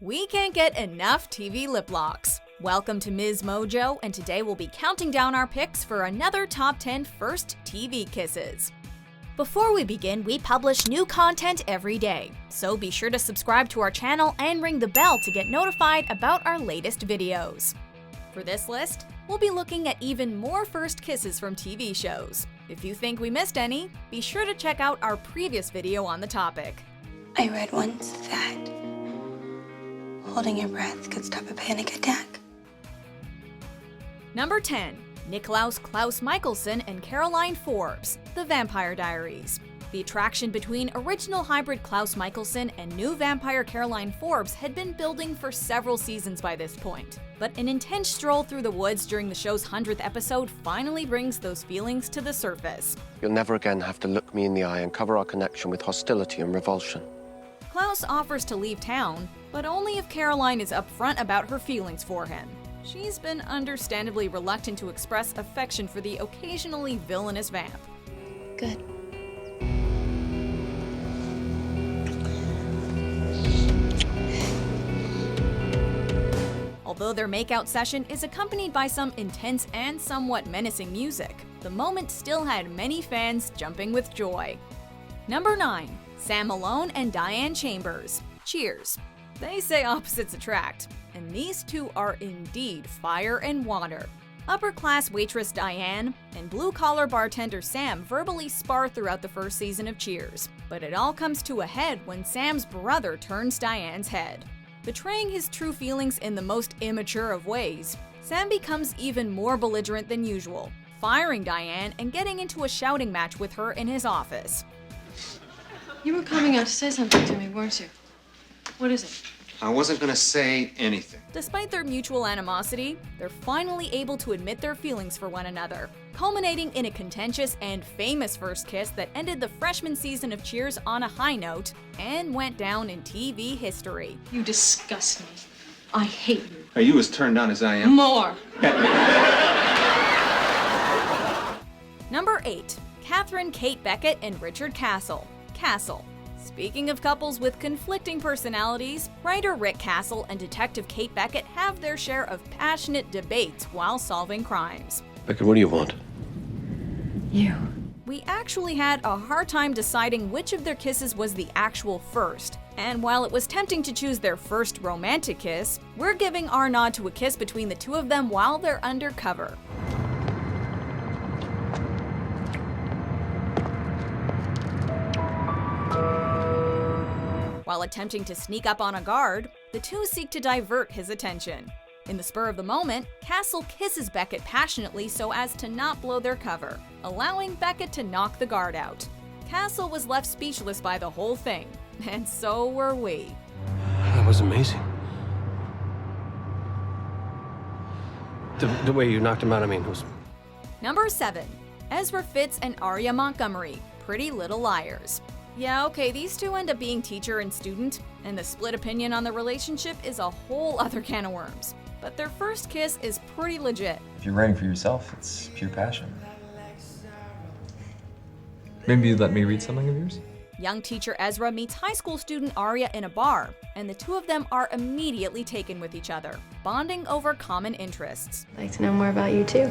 We can't get enough TV lip locks. Welcome to Ms. Mojo, and today we'll be counting down our picks for another top 10 first TV kisses. Before we begin, we publish new content every day, so be sure to subscribe to our channel and ring the bell to get notified about our latest videos. For this list, we'll be looking at even more first kisses from TV shows. If you think we missed any, be sure to check out our previous video on the topic. I read once that holding your breath could stop a panic attack. Number 10. Niklaus, Klaus, Mikaelson, and Caroline Forbes, The Vampire Diaries. The attraction between original hybrid Klaus Mikaelson and new vampire Caroline Forbes had been building for several seasons by this point. But an intense stroll through the woods during the show's 100th episode finally brings those feelings to the surface. You'll never again have to look me in the eye and cover our connection with hostility and revulsion. Klaus offers to leave town, but only if Caroline is upfront about her feelings for him. She's been understandably reluctant to express affection for the occasionally villainous vamp. Good. Although their makeout session is accompanied by some intense and somewhat menacing music, the moment still had many fans jumping with joy. Number 9. Sam Malone and Diane Chambers, Cheers. They say opposites attract, and these two are indeed fire and water. Upper-class waitress Diane and blue-collar bartender Sam verbally spar throughout the first season of Cheers, but it all comes to a head when Sam's brother turns Diane's head. Betraying his true feelings in the most immature of ways, Sam becomes even more belligerent than usual, firing Diane and getting into a shouting match with her in his office. You were coming out to say something to me, weren't you? What is it? I wasn't gonna say anything. Despite their mutual animosity, they're finally able to admit their feelings for one another, culminating in a contentious and famous first kiss that ended the freshman season of Cheers on a high note and went down in TV history. You disgust me. I hate you. Are you as turned on as I am? More. Number 8. Katherine, Kate Beckett, and Richard Castle, Castle. Speaking of couples with conflicting personalities, writer Rick Castle and detective Kate Beckett have their share of passionate debates while solving crimes. Beckett, what do you want? You. We actually had a hard time deciding which of their kisses was the actual first, and while it was tempting to choose their first romantic kiss, we're giving our nod to a kiss between the two of them while they're undercover. While attempting to sneak up on a guard, the two seek to divert his attention. In the spur of the moment, Castle kisses Beckett passionately so as to not blow their cover, allowing Beckett to knock the guard out. Castle was left speechless by the whole thing, and so were we. That was amazing. The way you knocked him out, was... Number 7. Ezra, Fitz, and Aria Montgomery, Pretty Little Liars. Yeah, okay, these two end up being teacher and student, and the split opinion on the relationship is a whole other can of worms. But their first kiss is pretty legit. If you're writing for yourself, it's pure passion. Maybe you'd let me read something of yours? Young teacher Ezra meets high school student Aria in a bar, and the two of them are immediately taken with each other, bonding over common interests. I'd like to know more about you, too.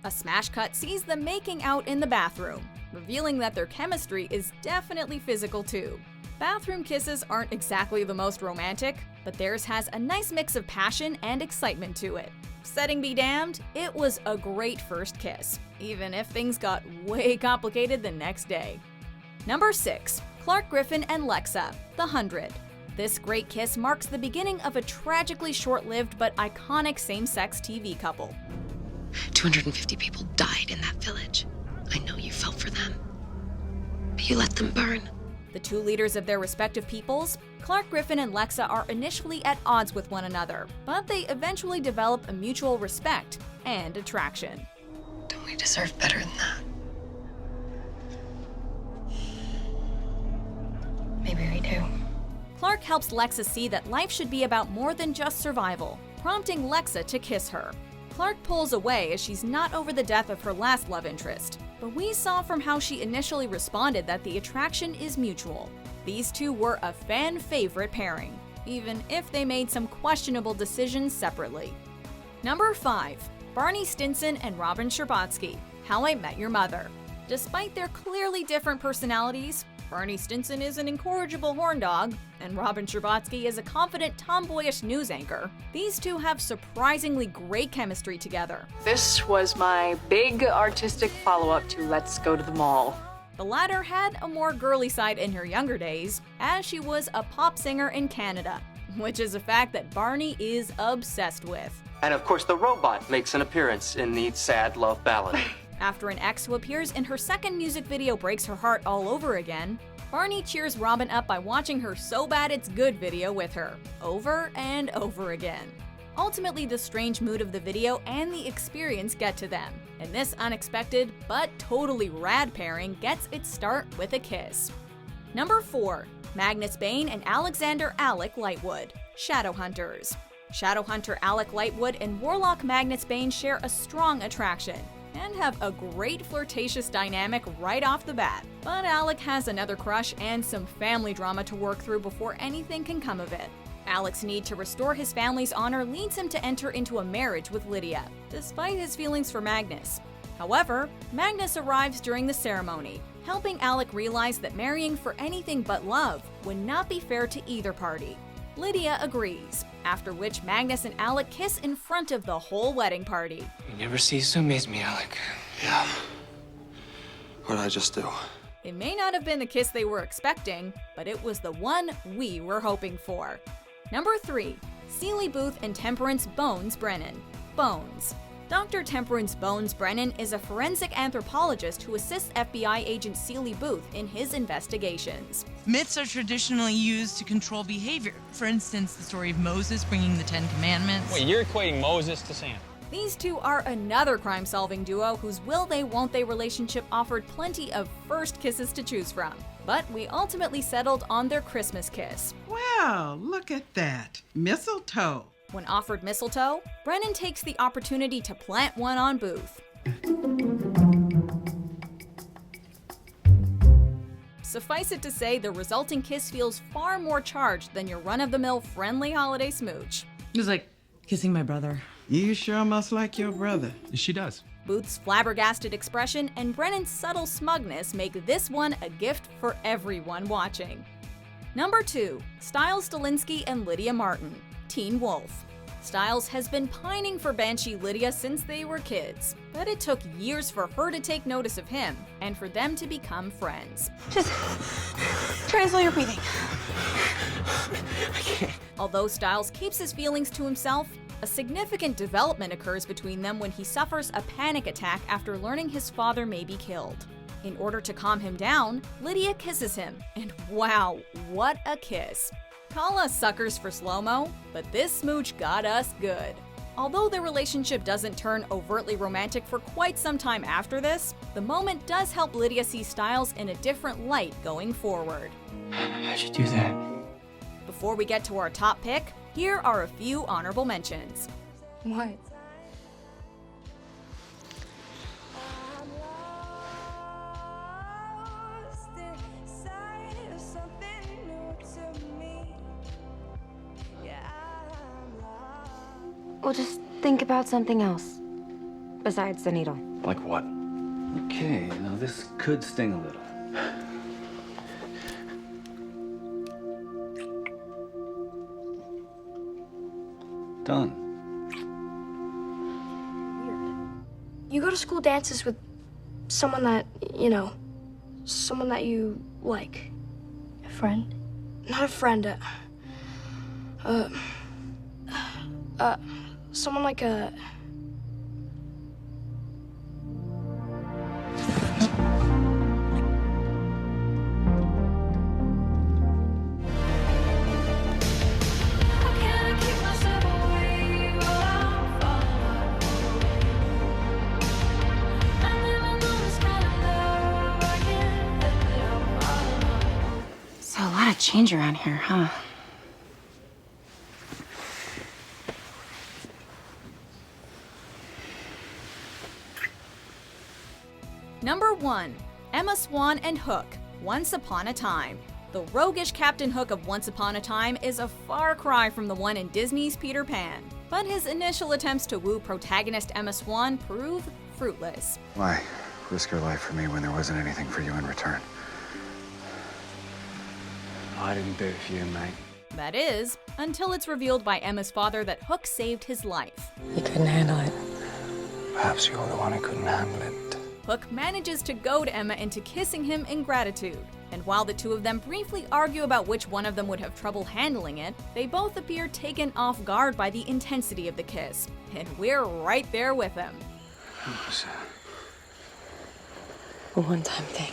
A smash cut sees them making out in the bathroom, revealing that their chemistry is definitely physical too. Bathroom kisses aren't exactly the most romantic, but theirs has a nice mix of passion and excitement to it. Setting be damned, it was a great first kiss, even if things got way complicated the next day. Number 6. Clarke, Griffin, and Lexa, The 100. This great kiss marks the beginning of a tragically short-lived but iconic same-sex TV couple. 250 people died in that village. I know you felt for them, but you let them burn. The two leaders of their respective peoples, Clarke, Griffin, and Lexa, are initially at odds with one another, but they eventually develop a mutual respect and attraction. Don't we deserve better than that? Maybe we do. Clarke helps Lexa see that life should be about more than just survival, prompting Lexa to kiss her. Clarke pulls away as she's not over the death of her last love interest, but we saw from how she initially responded that the attraction is mutual. These two were a fan favorite pairing. even if they made some questionable decisions separately. Number 5. Barney Stinson and Robin Scherbatsky, How I Met Your Mother. Despite their clearly different personalities, Barney Stinson is an incorrigible horn dog, and Robin Scherbatsky is a confident, tomboyish news anchor. These two have surprisingly great chemistry together. This was my big artistic follow-up to Let's Go to the Mall. The latter had a more girly side in her younger days, as she was a pop singer in Canada, which is a fact that Barney is obsessed with. And of course, the robot makes an appearance in the sad love ballad. After an ex who appears in her second music video breaks her heart all over again, Barney cheers Robin up by watching her So Bad It's Good video with her, over and over again. Ultimately, the strange mood of the video and the experience get to them, and this unexpected but totally rad pairing gets its start with a kiss. Number 4. Magnus Bane and Alexander Alec Lightwood, Shadowhunters. Shadowhunter Alec Lightwood and Warlock Magnus Bane share a strong attraction, and have a great flirtatious dynamic right off the bat. But Alec has another crush and some family drama to work through before anything can come of it. Alec's need to restore his family's honor leads him to enter into a marriage with Lydia, despite his feelings for Magnus. However, Magnus arrives during the ceremony, helping Alec realize that marrying for anything but love would not be fair to either party. Lydia agrees, after which Magnus and Alec kiss in front of the whole wedding party. You never cease to amaze me, Alec. Yeah. What did I just do? It may not have been the kiss they were expecting, but it was the one we were hoping for. Number 3. Seeley Booth and Temperance Bones Brennan, Bones. Dr. Temperance Bones Brennan is a forensic anthropologist who assists FBI agent Seeley Booth in his investigations. Myths are traditionally used to control behavior. For instance, the story of Moses bringing the 10 Commandments. Wait, you're equating Moses to Sam. These two are another crime-solving duo whose will they won't they relationship offered plenty of first kisses to choose from. But we ultimately settled on their Christmas kiss. Wow, look at that. Mistletoe. When offered mistletoe, Brennan takes the opportunity to plant one on Booth. Suffice it to say, the resulting kiss feels far more charged than your run-of-the-mill friendly holiday smooch. It was like kissing my brother. You sure must like your brother. She does. Booth's flabbergasted expression and Brennan's subtle smugness make this one a gift for everyone watching. Number 2. Stiles Stilinski and Lydia Martin, Teen Wolf. Stiles has been pining for Banshee Lydia since they were kids, but it took years for her to take notice of him and for them to become friends. Just try and slow your breathing. I can't. Although Stiles keeps his feelings to himself, a significant development occurs between them when he suffers a panic attack after learning his father may be killed. In order to calm him down, Lydia kisses him, and wow, what a kiss. Call us suckers for slow-mo, but this smooch got us good. Although their relationship doesn't turn overtly romantic for quite some time after this, the moment does help Lydia see Stiles in a different light going forward. How'd you do that? Before we get to our top pick, here are a few honorable mentions. What? Well, just think about something else besides the needle. Like what? Okay, now this could sting a little. Done. You go to school dances with someone that, someone that you like. A friend? Not a friend, someone like a... So a lot of change around here, huh? Number 1. Emma Swan and Hook, Once Upon a Time. The roguish Captain Hook of Once Upon a Time is a far cry from the one in Disney's Peter Pan, but his initial attempts to woo protagonist Emma Swan prove fruitless. Why risk your life for me when there wasn't anything for you in return? I didn't do it for you, mate. That is, until it's revealed by Emma's father that Hook saved his life. You couldn't handle it. Perhaps you're the one who couldn't handle it. Hook manages to goad Emma into kissing him in gratitude, and while the two of them briefly argue about which one of them would have trouble handling it, they both appear taken off guard by the intensity of the kiss, and we're right there with them. A one-time thing.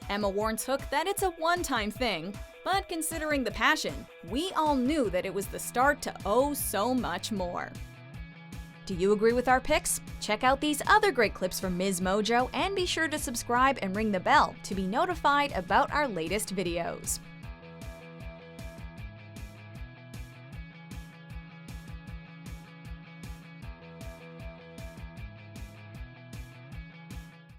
Emma warns Hook that it's a one-time thing, but considering the passion, we all knew that it was the start to oh so much more. Do you agree with our picks? Check out these other great clips from Ms. Mojo and be sure to subscribe and ring the bell to be notified about our latest videos.